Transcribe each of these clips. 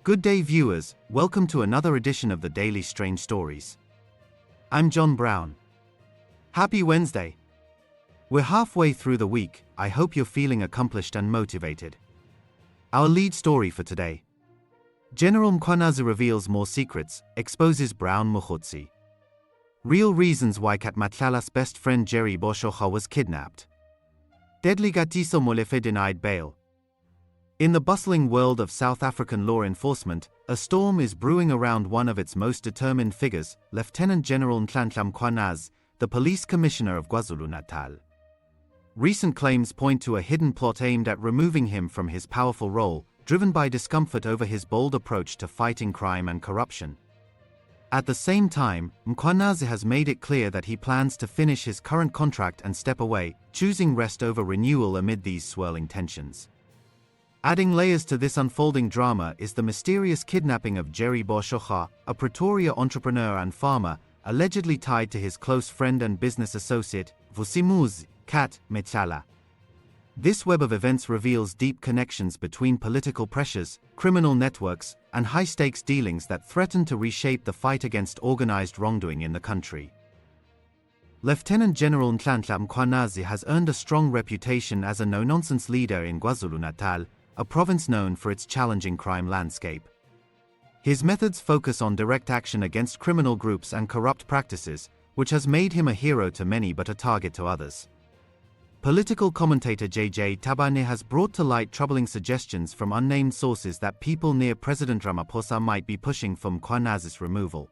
Good day viewers, welcome to another edition of the Daily Strange Stories. I'm John Brown. Happy Wednesday. We're halfway through the week, I hope you're feeling accomplished and motivated. Our lead story for today. General Mkhwanazi reveals more secrets, exposes Brown Mkhwanazi. Real reasons why Cat Matlala's best friend Jerry Boshoga was kidnapped. Deadly Katiso Molefe denied bail. In the bustling world of South African law enforcement, a storm is brewing around one of its most determined figures, Lieutenant General Nhlanhla Mkhwanazi, the police commissioner of KwaZulu-Natal. Recent claims point to a hidden plot aimed at removing him from his powerful role, driven by discomfort over his bold approach to fighting crime and corruption. At the same time, Mkhwanazi has made it clear that he plans to finish his current contract and step away, choosing rest over renewal amid these swirling tensions. Adding layers to this unfolding drama is the mysterious kidnapping of Jerry Boshoga, a Pretoria entrepreneur and farmer, allegedly tied to his close friend and business associate, Cat Matlala. This web of events reveals deep connections between political pressures, criminal networks, and high-stakes dealings that threaten to reshape the fight against organized wrongdoing in the country. Lieutenant General Nhlanhla Mkhwanazi has earned a strong reputation as a no-nonsense leader in KwaZulu-Natal, a province known for its challenging crime landscape. His methods focus on direct action against criminal groups and corrupt practices, which has made him a hero to many but a target to others. Political commentator JJ Tabane has brought to light troubling suggestions from unnamed sources that people near President Ramaphosa might be pushing for Mkhwanazi's removal.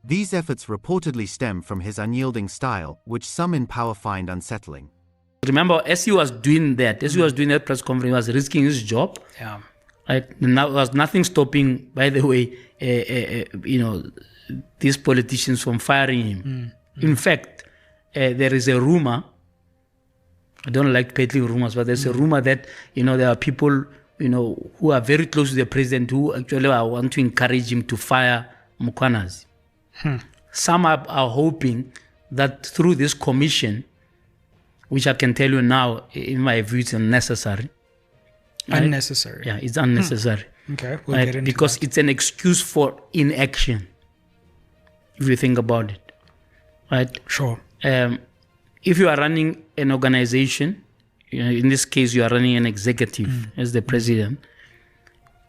These efforts reportedly stem from his unyielding style, which some in power find unsettling. Remember, as he was doing that press conference, he was risking his job. Yeah. Right? And there was nothing stopping, by the way, these politicians from firing him. In fact, there is a rumor, I don't like peddling rumors, but there's a rumor that, there are people, who are very close to the president who actually want to encourage him to fire Mkhwanazi. Some are hoping that through this commission, which I can tell you now, in my view, it's unnecessary. Unnecessary? Yeah, it's unnecessary. Okay, we'll get into because that. It's an excuse for inaction, if you think about it. Right? Sure. If you are running an organization, in this case, you are running an executive as the president,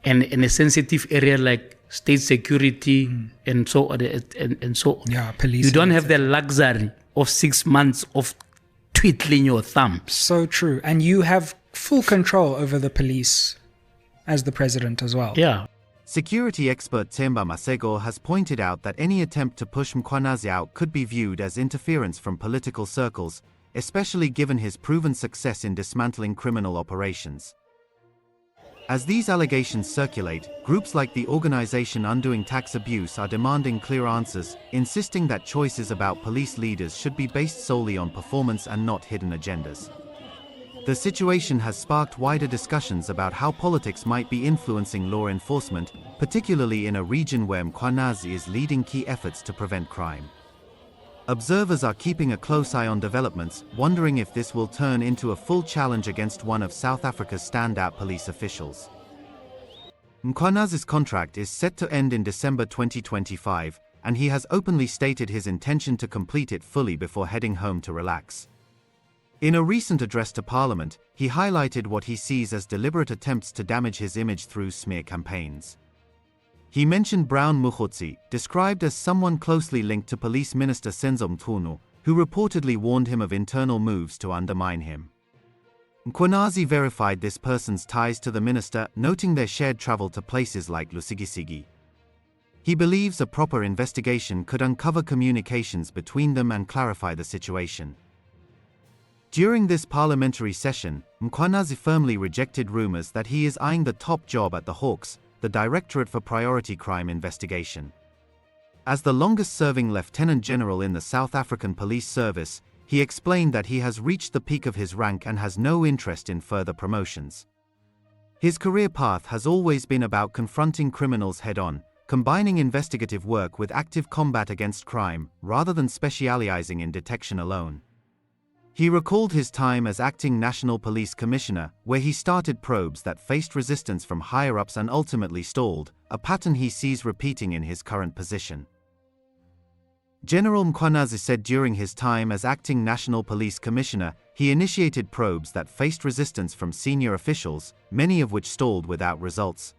and in a sensitive area like state security and so on, Yeah, police. you don't have the luxury of 6 months of twiddling your thumbs. So true. And you have full control over the police as the president as well. Yeah. Security expert Themba Maseko has pointed out that any attempt to push Mkhwanazi out could be viewed as interference from political circles, especially given his proven success in dismantling criminal operations. As these allegations circulate, groups like the organization Undoing Tax Abuse are demanding clear answers, insisting that choices about police leaders should be based solely on performance and not hidden agendas. The situation has sparked wider discussions about how politics might be influencing law enforcement, particularly in a region where Mkhwanazi is leading key efforts to prevent crime. Observers are keeping a close eye on developments, wondering if this will turn into a full challenge against one of South Africa's standout police officials. Mkhwanazi's contract is set to end in December 2025, and he has openly stated his intention to complete it fully before heading home to relax. In a recent address to Parliament, he highlighted what he sees as deliberate attempts to damage his image through smear campaigns. He mentioned Brown Mkhwanazi, described as someone closely linked to Police Minister Senzo Mchunu, who reportedly warned him of internal moves to undermine him. Mkhwanazi verified this person's ties to the minister, noting their shared travel to places like Lusigisigi. He believes a proper investigation could uncover communications between them and clarify the situation. During this parliamentary session, Mkhwanazi firmly rejected rumors that he is eyeing the top job at the Hawks, the Directorate for Priority Crime Investigation. As the longest-serving Lieutenant General in the South African Police Service, he explained that he has reached the peak of his rank and has no interest in further promotions. His career path has always been about confronting criminals head-on, combining investigative work with active combat against crime, rather than specializing in detection alone. He recalled his time as acting National Police Commissioner, where he started probes that faced resistance from higher-ups and ultimately stalled, a pattern he sees repeating in his current position. General Mkhwanazi said during his time as acting National Police Commissioner, he initiated probes that faced resistance from senior officials, many of which stalled without results.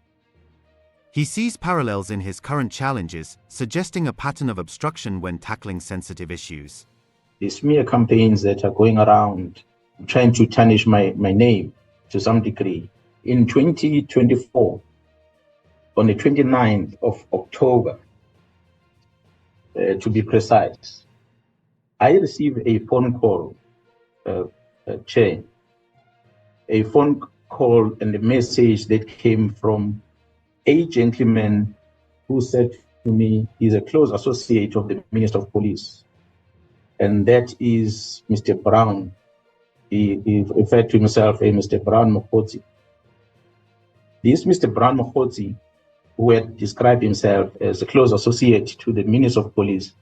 He sees parallels in his current challenges, suggesting a pattern of obstruction when tackling sensitive issues. The smear campaigns that are going around trying to tarnish my name to some degree. In 2024, on the 29th of October, to be precise, I received a phone call, Chair, a phone call and a message that came from a gentleman who said to me he's a close associate of the Minister of Police. And that is Mr. Brown. He referred to himself as Mr. Brown Mkhwanazi. This Mr. Brown Mkhwanazi, who had described himself as a close associate to the Minister of Police,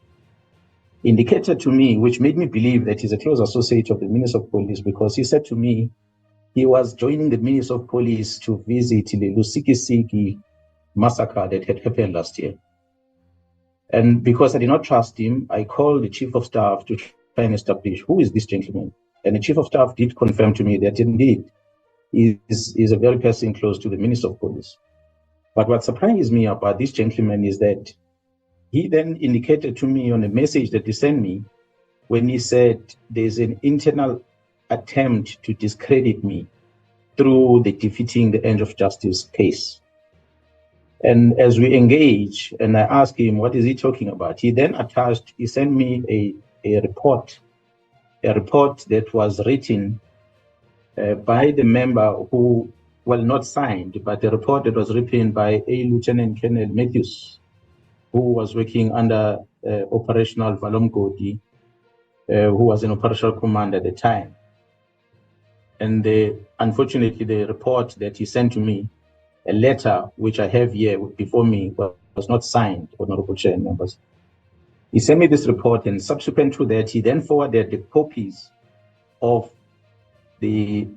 indicated to me, which made me believe that he's a close associate of the Minister of Police, because he said to me he was joining the Minister of Police to visit the Lusikisiki massacre that had happened last year. And because I did not trust him, I called the Chief of Staff to try and establish who is this gentleman. And the Chief of Staff did confirm to me that indeed he is a very person close to the Minister of Police. But what surprised me about this gentleman is that he then indicated to me on a message that he sent me when he said there's an internal attempt to discredit me through the defeating the end of justice case. And as we engage, and I asked him, what is he talking about? He then he sent me a report that was written by the member who, well, not signed, but a report that was written by a Lieutenant General Matthews, who was working under Operational Valomgodi, who was an operational commander at the time. And unfortunately, the report that he sent to me, a letter which I have here before me, was not signed, Honorable Chair and members. He sent me this report, and subsequent to that, he then forwarded the copies of the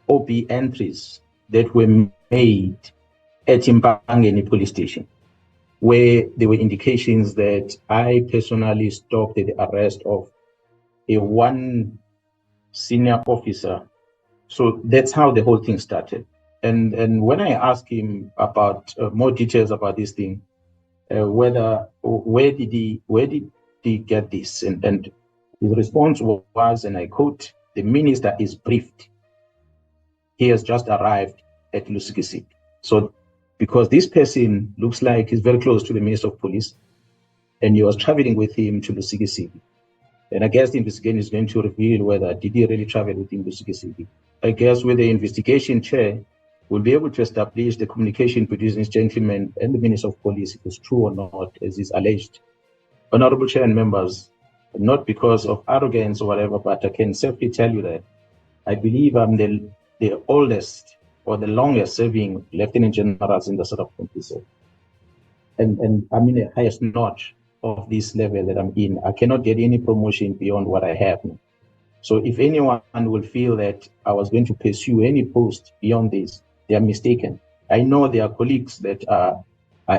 OB entries that were made at Impangeni police station, where there were indications that I personally stopped the arrest of one senior officer. So that's how the whole thing started. And when I asked him about more details about this thing, where did he get this? And his response was, and I quote, "The minister is briefed. He has just arrived at Lusikisiki." So because this person looks like he's very close to the Minister of Police, and he was traveling with him to Lusikisiki. And I guess the investigation is going to reveal whether did he really travel with him to Lusikisiki. I guess with the investigation chair, we'll be able to establish the communication between this gentleman and the Minister of Police, if it's true or not, as is alleged. Honorable Chair and members, not because of arrogance or whatever, but I can safely tell you that I believe I'm the oldest or the longest serving Lieutenant Generals in the South African Police. And I'm in the highest notch of this level that I'm in. I cannot get any promotion beyond what I have now. So if anyone will feel that I was going to pursue any post beyond this, they are mistaken. I know there are colleagues that are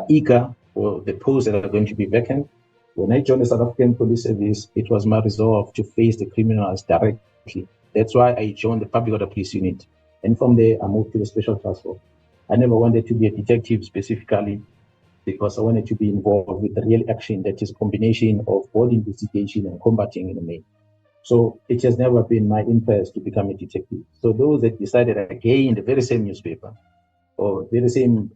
eager for the posts that are going to be vacant. When I joined the South African Police Service, it was my resolve to face the criminals directly. That's why I joined the Public Order Police Unit. And from there, I moved to the Special Task Force. I never wanted to be a detective specifically, because I wanted to be involved with the real action that is a combination of both investigation and combating in the main. So it has never been my interest to become a detective. So those that decided again, the very same newspaper or very same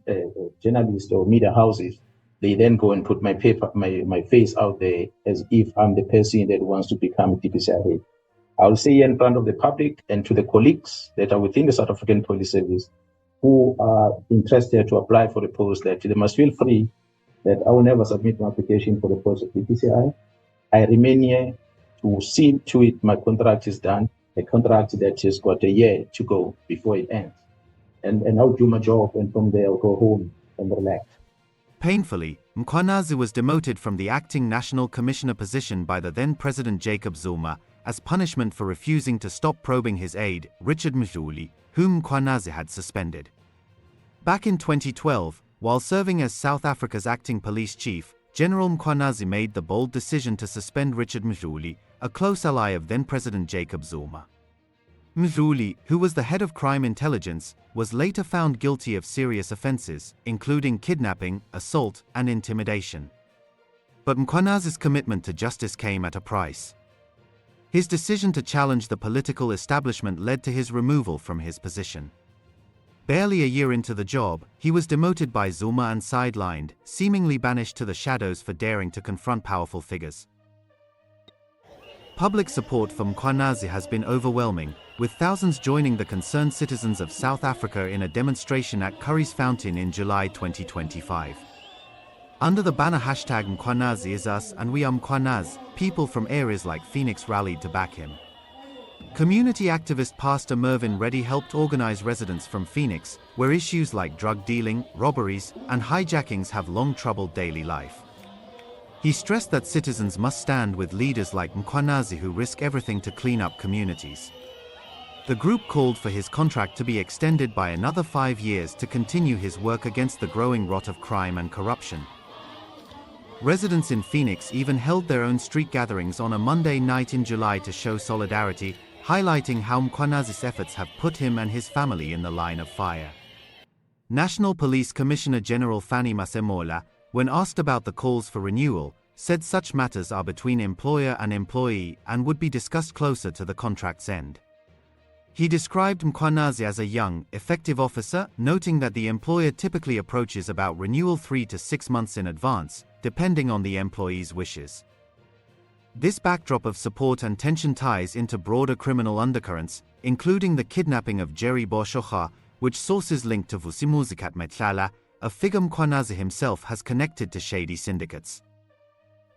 journalist or media houses, they then go and put my face out there as if I'm the person that wants to become DPCI. I'll say in front of the public and to the colleagues that are within the South African Police Service who are interested to apply for the post, that they must feel free that I will never submit my application for the post of DPCI. I remain here to see to it my contract is done, a contract that has got a year to go before it ends. And I'll do my job, and from there I'll go home and relax. Painfully, Mkhwanazi was demoted from the acting National Commissioner position by the then President Jacob Zuma as punishment for refusing to stop probing his aide, Richard Mkhwanazi, whom Mkhwanazi had suspended. Back in 2012, while serving as South Africa's acting police chief, General Mkhwanazi made the bold decision to suspend Richard Mkhwanazi, a close ally of then-President Jacob Zuma. Mkhwanazi, who was the head of crime intelligence, was later found guilty of serious offenses, including kidnapping, assault, and intimidation. But Mkhwanazi's commitment to justice came at a price. His decision to challenge the political establishment led to his removal from his position. Barely a year into the job, he was demoted by Zuma and sidelined, seemingly banished to the shadows for daring to confront powerful figures. Public support for Mkhwanazi has been overwhelming, with thousands joining the concerned citizens of South Africa in a demonstration at Curry's Fountain in July 2025. Under the banner hashtag Mkhwanazi is us and we are Mkhwanazi, people from areas like Phoenix rallied to back him. Community activist Pastor Mervyn Reddy helped organize residents from Phoenix, where issues like drug dealing, robberies, and hijackings have long troubled daily life. He stressed that citizens must stand with leaders like Mkhwanazi who risk everything to clean up communities. The group called for his contract to be extended by another 5 years to continue his work against the growing rot of crime and corruption. Residents in Phoenix even held their own street gatherings on a Monday night in July to show solidarity, highlighting how Mkhwanazi's efforts have put him and his family in the line of fire. National Police Commissioner General Themba Maseko, when asked about the calls for renewal, said such matters are between employer and employee and would be discussed closer to the contract's end. He described Mkhwanazi as a young, effective officer, noting that the employer typically approaches about renewal 3 to 6 months in advance, depending on the employee's wishes. This backdrop of support and tension ties into broader criminal undercurrents, including the kidnapping of Jerry Boshoga, which sources link to Cat Matlala, a figure Mkhwanazi himself has connected to shady syndicates.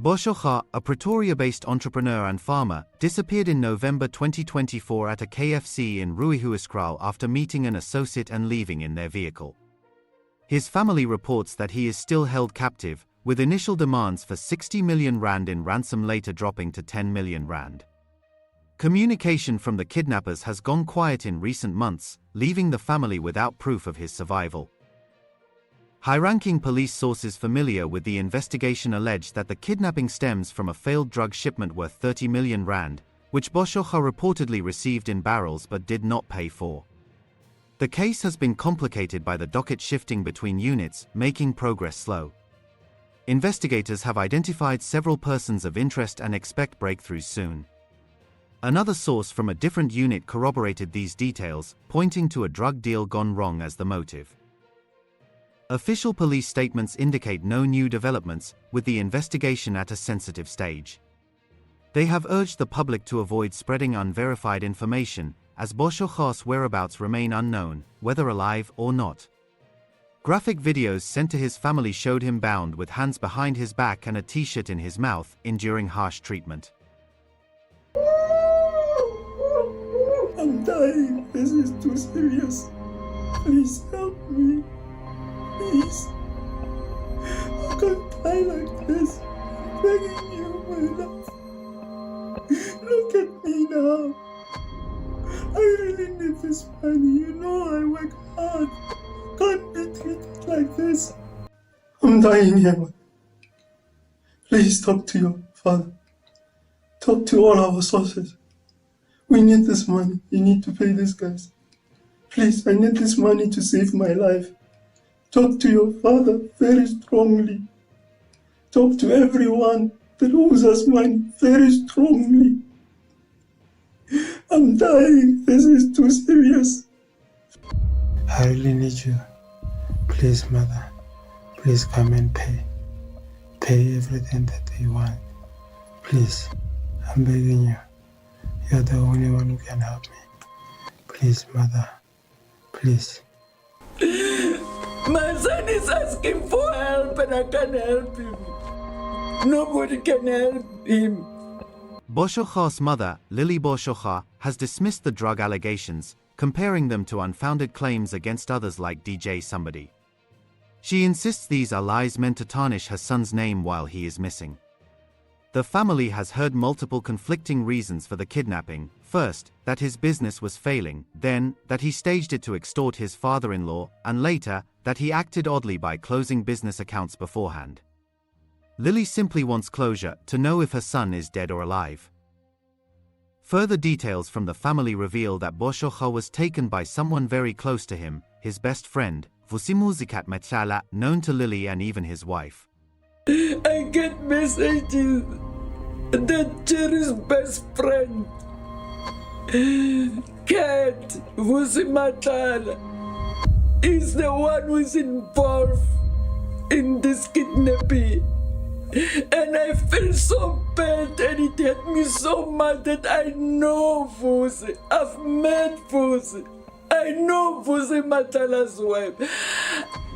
Boshoga, a Pretoria-based entrepreneur and farmer, disappeared in November 2024 at a KFC in Ruihuiskral after meeting an associate and leaving in their vehicle. His family reports that he is still held captive, with initial demands for 60 million rand in ransom later dropping to 10 million rand. Communication from the kidnappers has gone quiet in recent months, leaving the family without proof of his survival. High-ranking police sources familiar with the investigation allege that the kidnapping stems from a failed drug shipment worth 30 million rand, which Boshoga reportedly received in barrels but did not pay for. The case has been complicated by the docket shifting between units, making progress slow. Investigators have identified several persons of interest and expect breakthroughs soon. Another source from a different unit corroborated these details, pointing to a drug deal gone wrong as the motive. Official police statements indicate no new developments, with the investigation at a sensitive stage. They have urged the public to avoid spreading unverified information, as Boshoga's whereabouts remain unknown, whether alive or not. Graphic videos sent to his family showed him bound with hands behind his back and a t-shirt in his mouth, enduring harsh treatment. I'm dying. This is too serious. Please help me. Please. I can't die like this. I'm begging you, my love. Look at me now. I really need this money. You know I work hard. I can't be treated like this. I'm dying here, man. Please talk to your father. Talk to all our sources. We need this money. You need to pay these guys. Please, I need this money to save my life. Talk to your father very strongly. Talk to everyone that owes us money very strongly. I'm dying. This is too serious. I really need you. Please, mother. Please come and pay. Pay everything that they want. Please, I'm begging you. You're the only one who can help me. Please, mother. Please. My son is asking for help and I can't help him. Nobody can help him. Boshoga's mother, Lily Boshoga, has dismissed the drug allegations, comparing them to unfounded claims against others like DJ Somebody. She insists these are lies meant to tarnish her son's name while he is missing. The family has heard multiple conflicting reasons for the kidnapping. First, that his business was failing, then, that he staged it to extort his father-in-law, and later, that he acted oddly by closing business accounts beforehand. Lily simply wants closure, to know if her son is dead or alive. Further details from the family reveal that Boshoga was taken by someone very close to him, his best friend, Cat Matlala, known to Lily and even his wife. I get messages that Jerry's best friend, Cat Matlala, is the one who is involved in this kidnapping. And I feel so bad and it hurt me so much that I know Vusi. I've met Vusi. I know Vusi Matlala's wife.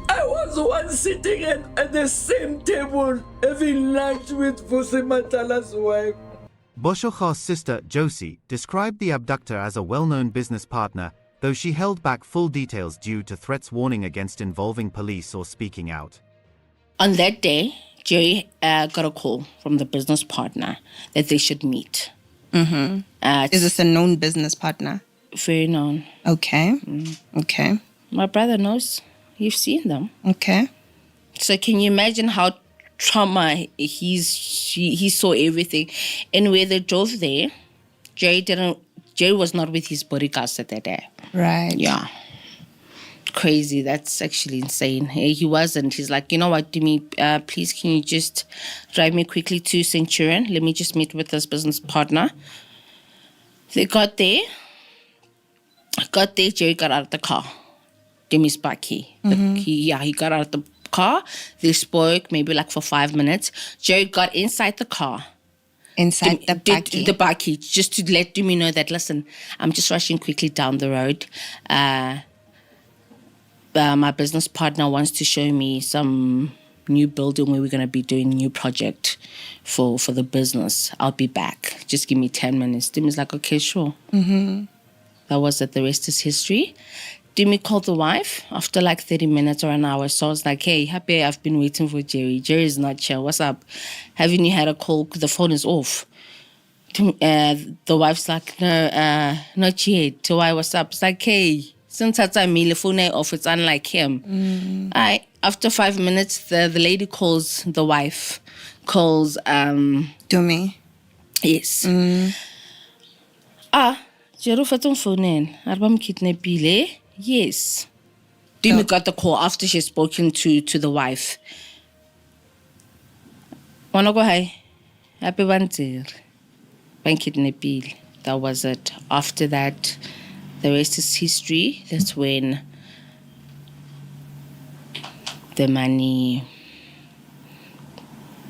I was once sitting at the same table having lunch with Vusi Matlala's wife. Boshoga's sister, Josie, described the abductor as a well-known business partner, though she held back full details due to threats warning against involving police or speaking out. On that day, Jerry got a call from the business partner that they should meet. Mm-hmm. Is this a known business partner? Very known. Okay. Okay. My brother knows. You've seen them. Okay. So can you imagine how trauma he saw everything? And where they drove there, Jerry was not with his bodyguards at that day. Right. Yeah. Crazy. That's actually insane. He wasn't. He's like, you know what, Demi, please can you just drive me quickly to Centurion? Let me just meet with this business partner. They got there. Jerry got out of the car. Demi's back here. He got out of the car. They spoke maybe like for 5 minutes. Jerry got inside the car. Inside the bakkie? The bakkie, just to let Demi know that, listen, I'm just rushing quickly down the road. My business partner wants to show me some new building where we're going to be doing a new project for the business. I'll be back. Just give me 10 minutes. Demi's like, okay, sure. That was it. The rest is history. Demi called the wife after like 30 minutes or an hour. So I was like, hey, happy I've been waiting for Jerry. Jerry's not here. What's up? Haven't you had a call? The phone is off. The wife's like, no, not yet. Why, what's up? It's like, hey, since that time, the phone is off. It's unlike him. After 5 minutes, the lady calls the wife. Calls... Dumi? Yes. Jerry fatong phone in. Arbam kidnapping. Yes. Demi got the call after she's spoken to the wife. Wanna go high? Happy banter. Ban kidnapping. That was it. After that, the rest is history. That's when the money,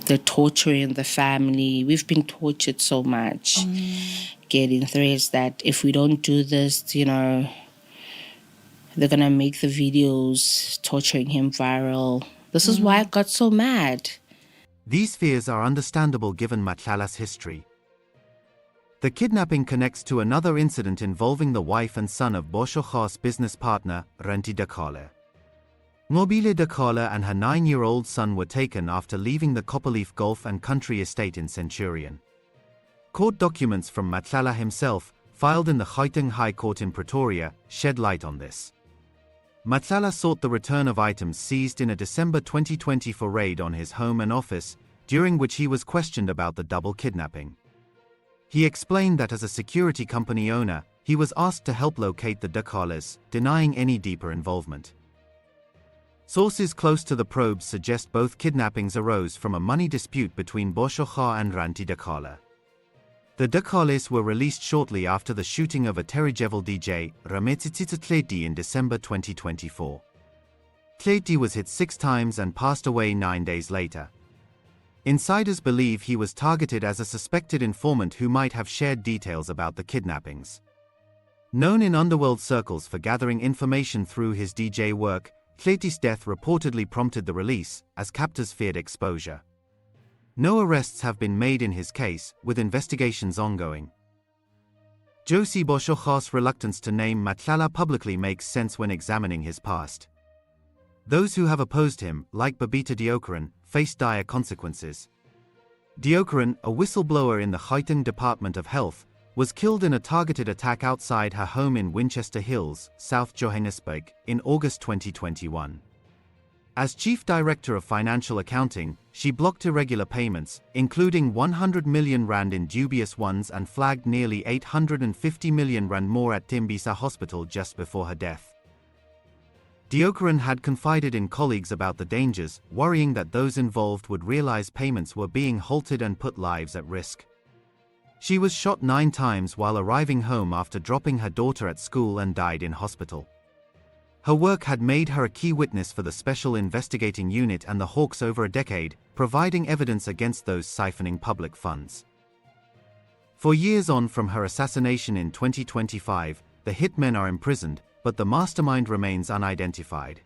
the torturing the family. We've been tortured so much. Getting threats that if we don't do this, they're going to make the videos torturing him viral. This is why I got so mad. These fears are understandable given Matlala's history. The kidnapping connects to another incident involving the wife and son of Boshoga's business partner, Ranti Dakale. Ngobile Dakale and her 9-year-old son were taken after leaving the Copperleaf Golf and Country Estate in Centurion. Court documents from Matlala himself, filed in the Gauteng High Court in Pretoria, shed light on this. Matlala sought the return of items seized in a December 2024 raid on his home and office, during which he was questioned about the double kidnapping. He explained that as a security company owner, he was asked to help locate the Dakales, denying any deeper involvement. Sources close to the probes suggest both kidnappings arose from a money dispute between Boshoga and Ranti Dakale. The Dakales were released shortly after the shooting of a Terryjevil DJ, Rametsitsitsa Tleti, in December 2024. Tleti was hit 6 times and passed away 9 days later. Insiders believe he was targeted as a suspected informant who might have shared details about the kidnappings. Known in underworld circles for gathering information through his DJ work, Tleti's death reportedly prompted the release, as captors feared exposure. No arrests have been made in his case, with investigations ongoing. Josie Boshoga's reluctance to name Matlala publicly makes sense when examining his past. Those who have opposed him, like Babita Deokaran, face dire consequences. Deokaran, a whistleblower in the Gauteng Department of Health, was killed in a targeted attack outside her home in Winchester Hills, South Johannesburg, in August 2021. As Chief Director of Financial Accounting, she blocked irregular payments, including 100 million rand in dubious ones, and flagged nearly 850 million rand more at Tembisa Hospital just before her death. Deokaran had confided in colleagues about the dangers, worrying that those involved would realize payments were being halted and put lives at risk. She was shot 9 times while arriving home after dropping her daughter at school and died in hospital. Her work had made her a key witness for the Special Investigating Unit and the Hawks over a decade, providing evidence against those siphoning public funds. For years on from her assassination in 2025, the hitmen are imprisoned, but the mastermind remains unidentified.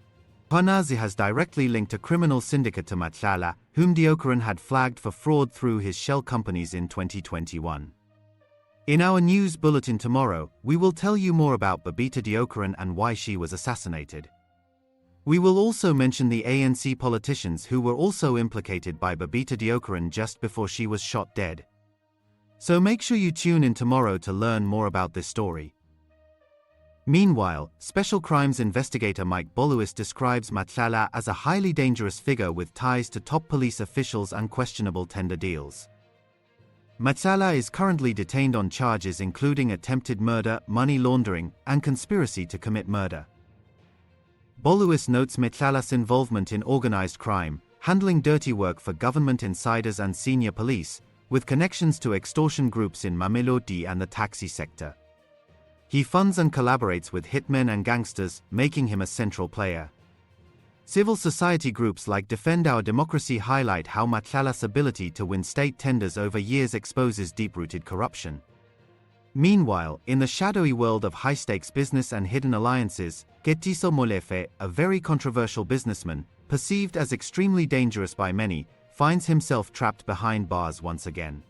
Muanazi has directly linked a criminal syndicate to Matlala, whom Deokaran had flagged for fraud through his shell companies in 2021. In our news bulletin tomorrow, we will tell you more about Babita Deokaran and why she was assassinated. We will also mention the ANC politicians who were also implicated by Babita Deokaran just before she was shot dead. So make sure you tune in tomorrow to learn more about this story. Meanwhile, Special Crimes investigator Mike Boluis describes Matlala as a highly dangerous figure with ties to top police officials and questionable tender deals. Matlala is currently detained on charges including attempted murder, money laundering, and conspiracy to commit murder. Boluis notes Matlala's involvement in organized crime, handling dirty work for government insiders and senior police, with connections to extortion groups in Mamelodi and the taxi sector. He funds and collaborates with hitmen and gangsters, making him a central player. Civil society groups like Defend Our Democracy highlight how Matlala's ability to win state tenders over years exposes deep-rooted corruption. Meanwhile, in the shadowy world of high-stakes business and hidden alliances, Katiso Molefe, a very controversial businessman, perceived as extremely dangerous by many, finds himself trapped behind bars once again.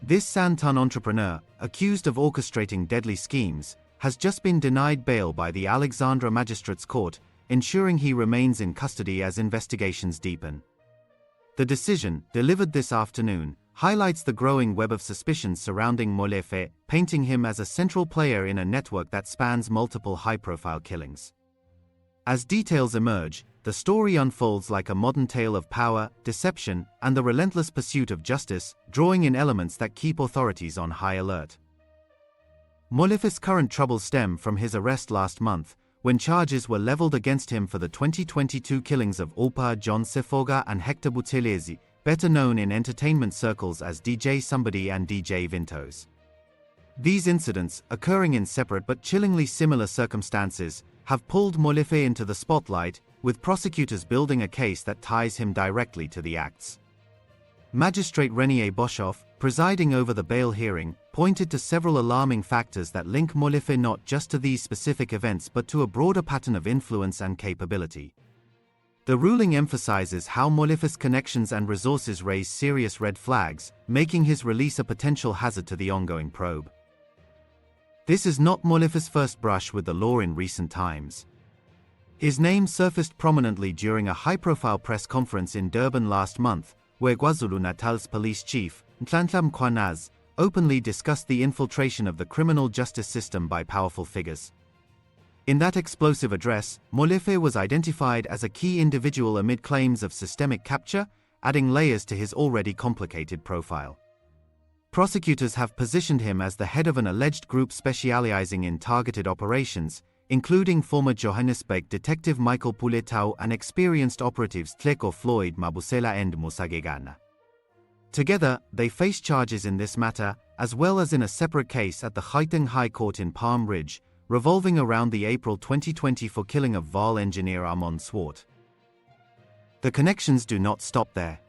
This Santon entrepreneur, accused of orchestrating deadly schemes, has just been denied bail by the Alexandra Magistrates Court, ensuring he remains in custody as investigations deepen. The decision, delivered this afternoon, highlights the growing web of suspicions surrounding Molefe, painting him as a central player in a network that spans multiple high-profile killings. As details emerge, the story unfolds like a modern tale of power, deception, and the relentless pursuit of justice, drawing in elements that keep authorities on high alert. Molefe's current troubles stem from his arrest last month, when charges were leveled against him for the 2022 killings of Ulpa John Sefoga and Hector Buthelezi, better known in entertainment circles as DJ Somebody and DJ Vintos. These incidents, occurring in separate but chillingly similar circumstances, have pulled Molefe into the spotlight, with prosecutors building a case that ties him directly to the acts. Magistrate Jerry Boscha, presiding over the bail hearing, pointed to several alarming factors that link Molefe not just to these specific events but to a broader pattern of influence and capability. The ruling emphasizes how Molefe's connections and resources raise serious red flags, making his release a potential hazard to the ongoing probe. This is not Molefe's first brush with the law in recent times. His name surfaced prominently during a high-profile press conference in Durban last month, where KwaZulu-Natal's police chief, Nhlanhla Mkhwanazi, openly discussed the infiltration of the criminal justice system by powerful figures. In that explosive address, Molefe was identified as a key individual amid claims of systemic capture, adding layers to his already complicated profile. Prosecutors have positioned him as the head of an alleged group specializing in targeted operations, including former Johannesburg detective Michael Puletau and experienced operatives Tleko Floyd Mabusela and Musagegana. Together, they face charges in this matter, as well as in a separate case at the Gauteng High Court in Palm Ridge, revolving around the April 2024 killing of Vaal engineer Armand Swart. The connections do not stop there.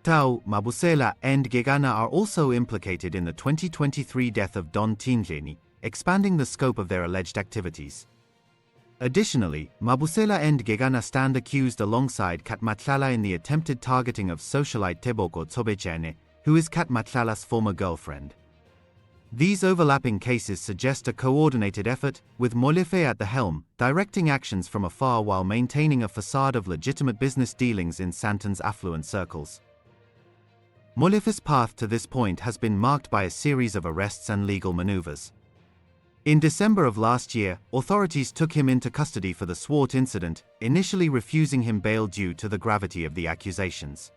Tau, Mabusela, and Gegana are also implicated in the 2023 death of Don Tingleni, expanding the scope of their alleged activities. Additionally, Mabusela and Gegana stand accused alongside Cat Matlala in the attempted targeting of socialite Teboko Tsobejane, who is Cat Matlala's former girlfriend. These overlapping cases suggest a coordinated effort, with Molefe at the helm, directing actions from afar while maintaining a facade of legitimate business dealings in Santon's affluent circles. Molefe's path to this point has been marked by a series of arrests and legal maneuvers. In December of last year, authorities took him into custody for the Swart incident, initially refusing him bail due to the gravity of the accusations.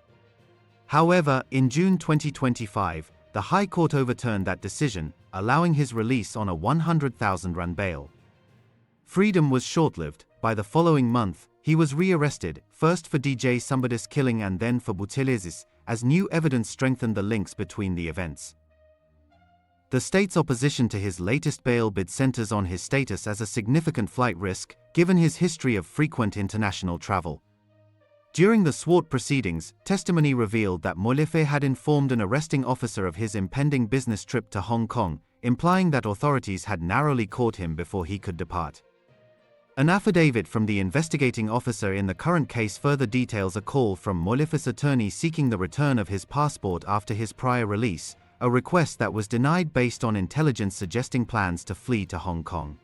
However, in June 2025, the High Court overturned that decision, allowing his release on a 100,000 rand bail. Freedom was short-lived. By the following month, he was re-arrested, first for DJ Samba's killing and then for Buthelezis, as new evidence strengthened the links between the events. The state's opposition to his latest bail bid centers on his status as a significant flight risk, given his history of frequent international travel. During the Swart proceedings, testimony revealed that Molefe had informed an arresting officer of his impending business trip to Hong Kong, implying that authorities had narrowly caught him before he could depart. An affidavit from the investigating officer in the current case further details a call from Molefe's attorney seeking the return of his passport after his prior release, a request that was denied based on intelligence suggesting plans to flee to Hong Kong.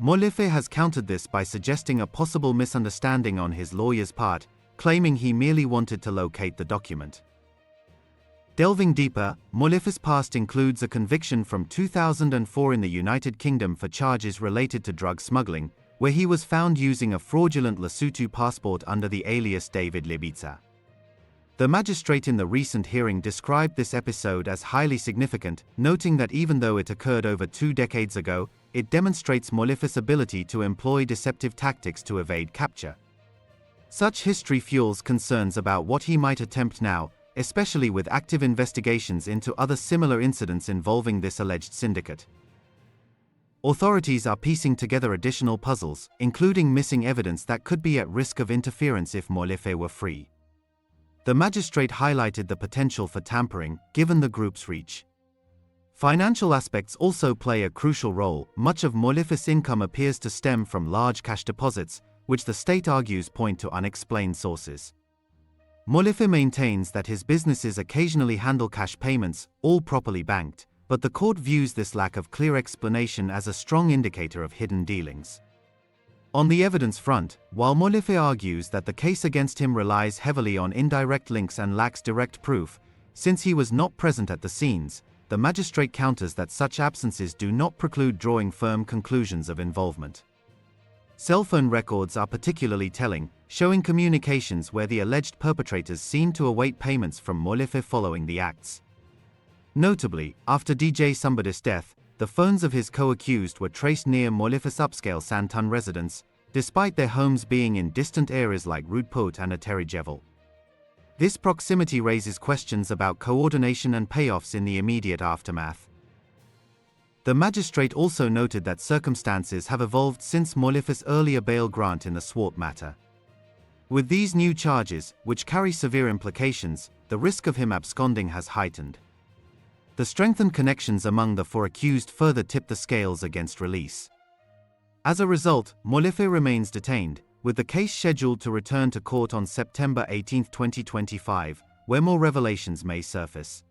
Molefe has countered this by suggesting a possible misunderstanding on his lawyer's part, claiming he merely wanted to locate the document. Delving deeper, Molefe's past includes a conviction from 2004 in the United Kingdom for charges related to drug smuggling, where he was found using a fraudulent Lesotho passport under the alias David Lebitsa. The magistrate in the recent hearing described this episode as highly significant, noting that even though it occurred over 2 decades ago, it demonstrates Molefe's ability to employ deceptive tactics to evade capture. Such history fuels concerns about what he might attempt now, especially with active investigations into other similar incidents involving this alleged syndicate. Authorities are piecing together additional puzzles, including missing evidence that could be at risk of interference if Molefe were free. The magistrate highlighted the potential for tampering, given the group's reach. Financial aspects also play a crucial role. Much of Molefe's income appears to stem from large cash deposits, which the state argues point to unexplained sources. Molefe maintains that his businesses occasionally handle cash payments, all properly banked, but the court views this lack of clear explanation as a strong indicator of hidden dealings. On the evidence front, while Molefe argues that the case against him relies heavily on indirect links and lacks direct proof, since he was not present at the scenes, the magistrate counters that such absences do not preclude drawing firm conclusions of involvement. Cell phone records are particularly telling, showing communications where the alleged perpetrators seem to await payments from Molefe following the acts. Notably, after DJ Samba's death, the phones of his co-accused were traced near Molefe's upscale Santon residence, despite their homes being in distant areas like Roodpoort and Atterridgevel. This proximity raises questions about coordination and payoffs in the immediate aftermath. The magistrate also noted that circumstances have evolved since Molefe's earlier bail grant in the Swart matter. With these new charges, which carry severe implications, the risk of him absconding has heightened. The strengthened connections among the 4 accused further tip the scales against release. As a result, Molefe remains detained, with the case scheduled to return to court on September 18, 2025, where more revelations may surface.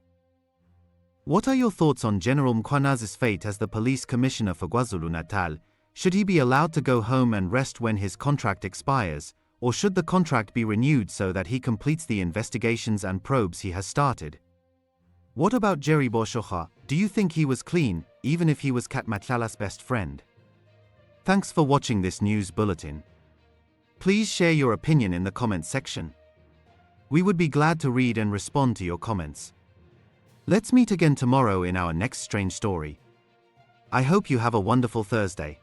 What are your thoughts on General Mkhwanazi's fate as the police commissioner for KwaZulu-Natal? Should he be allowed to go home and rest when his contract expires, or should the contract be renewed so that he completes the investigations and probes he has started? What about Jerry Boshoga? Do you think he was clean, even if he was Cat Matlala's best friend? Thanks for watching this news bulletin. Please share your opinion in the comments section. We would be glad to read and respond to your comments. Let's meet again tomorrow in our next strange story. I hope you have a wonderful Thursday.